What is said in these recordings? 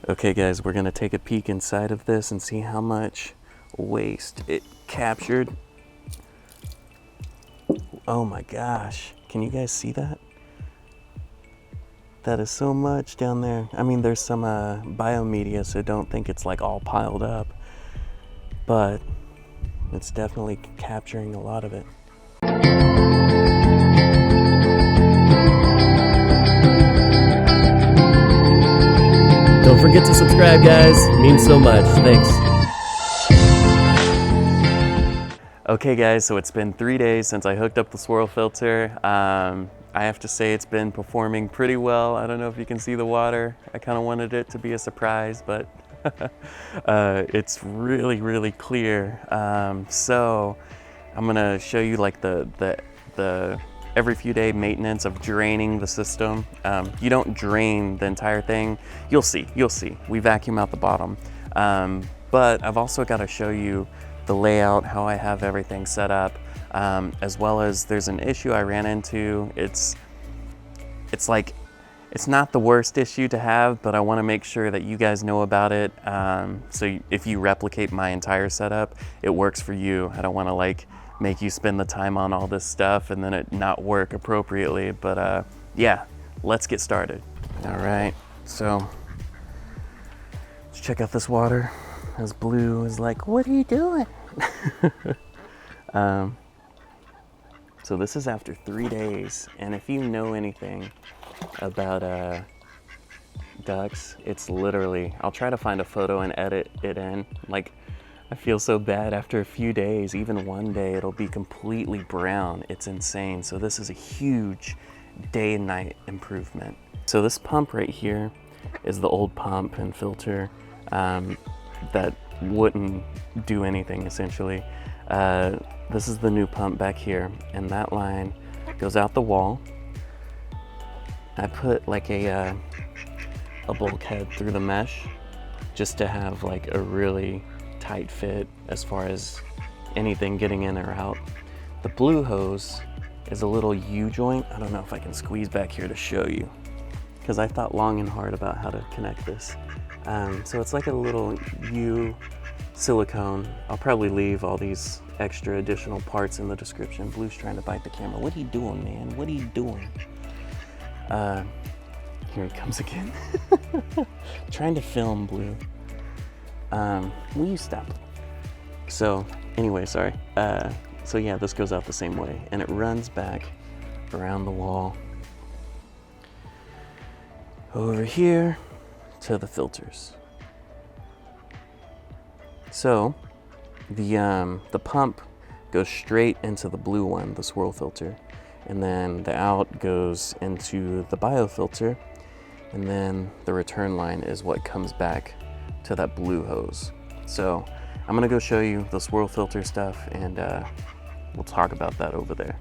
Okay guys, we're gonna take a peek inside of this and see how much waste it captured. Oh my gosh, can you guys see that? That is so much down there. I mean, there's some biomedia, so don't think it's like all piled up, but it's definitely capturing a lot of it. Don't forget to subscribe, guys. It means so much. Thanks. Okay guys, so it's been 3 days since I hooked up the Swirl filter. I have to say it's been performing pretty well. I don't know if you can see the water. I kind of wanted it to be a surprise, but it's really, really clear. So I'm gonna show you like the every few day maintenance of draining the system. You don't drain the entire thing. You'll see. We vacuum out the bottom. But I've also got to show you the layout, how I have everything set up, as well as there's an issue I ran into. It's not the worst issue to have, but I want to make sure that you guys know about it. So if you replicate my entire setup, it works for you. I don't want to like make you spend the time on all this stuff and then it not work appropriately. But yeah, let's get started. All right, so let's check out this water. As Blue is like, what are you doing? So this is after 3 days, and if you know anything about ducks, it's literally, I'll try to find a photo and edit it in. Like, I feel so bad after a few days, even one day, it'll be completely brown. It's insane. So this is a huge day and night improvement. So this pump right here is the old pump and filter that wouldn't do anything essentially. This is the new pump back here, and that line goes out the wall. I put like a bulkhead through the mesh just to have like a really tight fit as far as anything getting in or out. The blue hose is a little U-joint. I don't know if I can squeeze back here to show you, because I thought long and hard about how to connect this. So it's like a little U silicone. I'll probably leave all these extra additional parts in the description. Blue's trying to bite the camera. What are you doing, man? What are you doing? Here he comes again. Trying to film, Blue. Will you stop? So anyway, sorry. So yeah, this goes out the same way, and it runs back around the wall over here to the filters. So the pump goes straight into the blue one, the Swirl filter, and then the out goes into the biofilter, and then the return line is what comes back to that blue hose. So I'm gonna go show you the Swirl filter stuff, and we'll talk about that over there.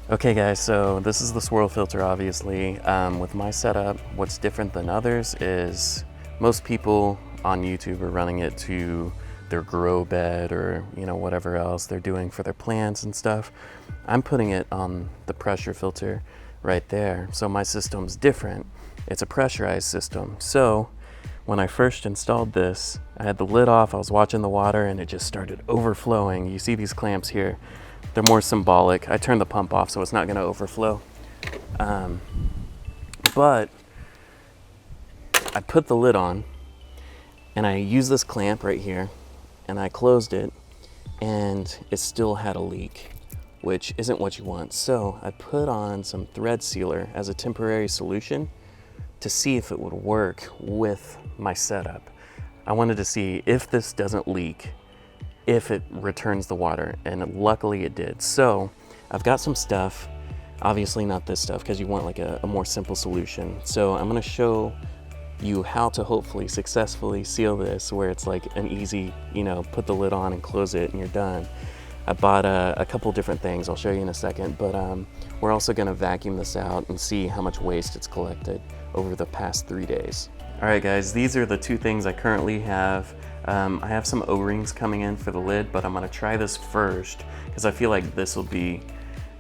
Okay guys, so this is the Swirl filter, obviously. With my setup, what's different than others is most people on YouTube are running it to their grow bed or whatever else they're doing for their plants and stuff. I'm putting it on the pressure filter right there. So my system's different. It's a pressurized system. So when I first installed this, I had the lid off, I was watching the water, and it just started overflowing. You see these clamps here, they're more symbolic. I turned the pump off so it's not gonna overflow. But I put the lid on and I used this clamp right here and I closed it, and it still had a leak, which isn't what you want. So I put on some thread sealer as a temporary solution to see if it would work with my setup. I wanted to see if this doesn't leak, if it returns the water, and luckily it did. So I've got some stuff, obviously not this stuff because you want like a more simple solution. So I'm gonna show you how to hopefully successfully seal this where it's like an easy, put the lid on and close it and you're done. I bought a couple different things I'll show you in a second, but we're also gonna vacuum this out and see how much waste it's collected over the past 3 days. All right guys, these are the two things I currently have. I have some O-rings coming in for the lid, but I'm gonna try this first because I feel like this will be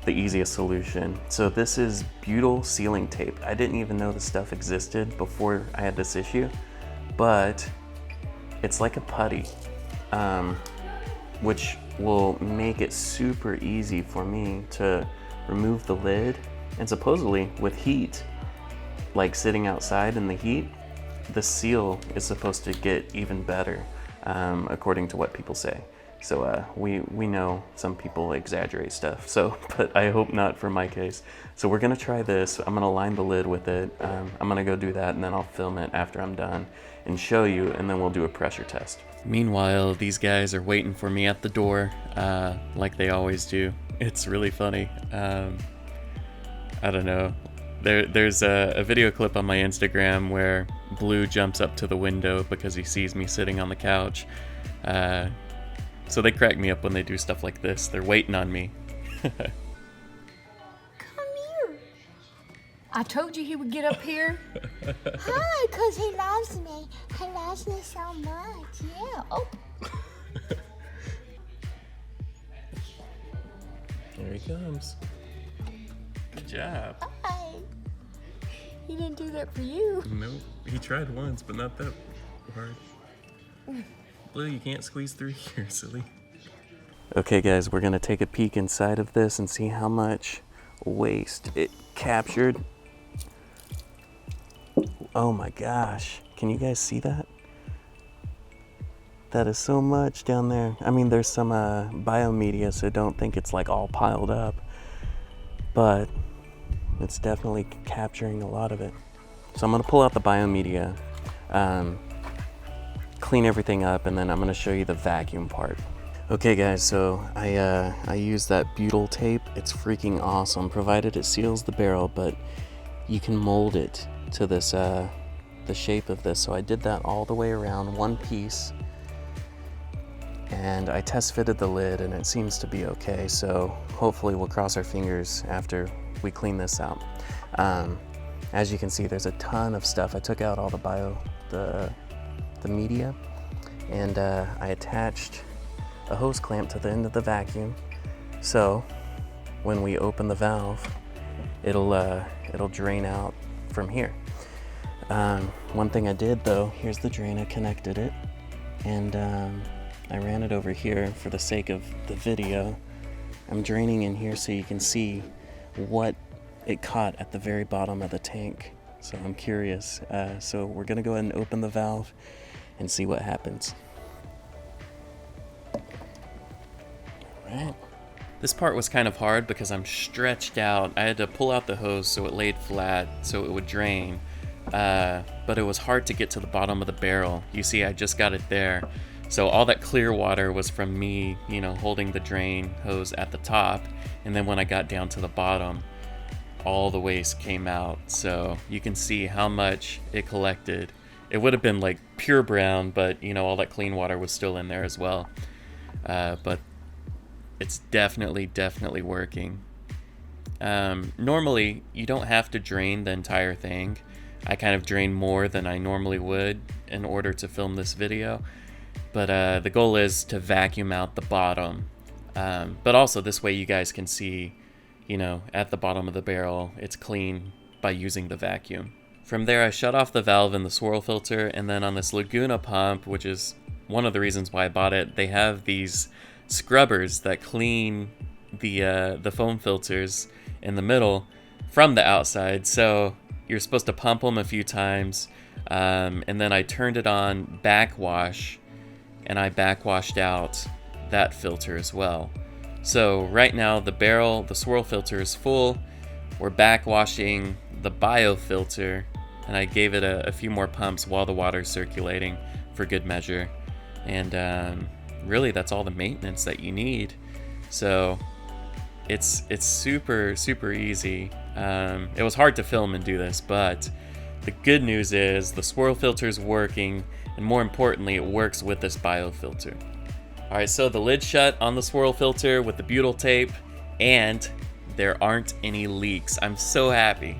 the easiest solution. So this is butyl sealing tape. I didn't even know this stuff existed before I had this issue, but it's like a putty, which will make it super easy for me to remove the lid. And supposedly with heat, like sitting outside in the heat, the seal is supposed to get even better, according to what people say. So we know some people exaggerate stuff, so, but I hope not for my case. So we're gonna try this. I'm gonna line the lid with it. I'm gonna go do that, and then I'll film it after I'm done and show you, and then we'll do a pressure test. Meanwhile, these guys are waiting for me at the door, like they always do. It's really funny. I don't know. There's a video clip on my Instagram where Blue jumps up to the window because he sees me sitting on the couch. So they crack me up when they do stuff like this. They're waiting on me. Come here. I told you he would get up here. Hi, because he loves me. He loves me so much. Yeah. Oh. Here he comes. Good job. Hi. He didn't do that for you. Nope. He tried once, but not that hard. Blue, you can't squeeze through here, silly. Okay guys, we're gonna take a peek inside of this and see how much waste it captured. Oh my gosh, can you guys see that? That is so much down there. I mean, there's some biomedia, so don't think it's like all piled up, but it's definitely capturing a lot of it. So I'm gonna pull out the biomedia, clean everything up, and then I'm gonna show you the vacuum part. Okay guys, so I use that butyl tape. It's freaking awesome, provided it seals the barrel, but you can mold it to this, the shape of this. So I did that all the way around, one piece, and I test fitted the lid and it seems to be okay. So hopefully we'll cross our fingers after we clean this out. As you can see, there's a ton of stuff. I took out all the media, and I attached a hose clamp to the end of the vacuum. So when we open the valve, it'll drain out from here. One thing I did though, here's the drain. I connected it, and I ran it over here for the sake of the video. I'm draining in here so you can see what it caught at the very bottom of the tank. So I'm curious. So we're gonna go ahead and open the valve and see what happens. Alright. This part was kind of hard because I'm stretched out. I had to pull out the hose so it laid flat so it would drain. But it was hard to get to the bottom of the barrel. You see, I just got it there. So all that clear water was from me, you know, holding the drain hose at the top. And then when I got down to the bottom, all the waste came out. So you can see how much it collected. It would have been like pure brown, but you know, all that clean water was still in there as well. But it's definitely working. Normally, you don't have to drain the entire thing. I kind of drain more than I normally would in order to film this video. But the goal is to vacuum out the bottom. But also this way you guys can see, you know, at the bottom of the barrel, it's clean by using the vacuum. From there, I shut off the valve in the swirl filter, and then on this Laguna pump, which is one of the reasons why I bought it, they have these scrubbers that clean the foam filters in the middle from the outside. So you're supposed to pump them a few times, and then I turned it on backwash, and I backwashed out that filter as well. So right now the swirl filter is full. We're backwashing the biofilter, and I gave it a few more pumps while the water's circulating for good measure. And really that's all the maintenance that you need. So it's super easy. It was hard to film and do this, but the good news is the swirl filter is working, and more importantly, it works with this biofilter. All right, so the lid's shut on the swirl filter with the butyl tape, and there aren't any leaks. I'm so happy.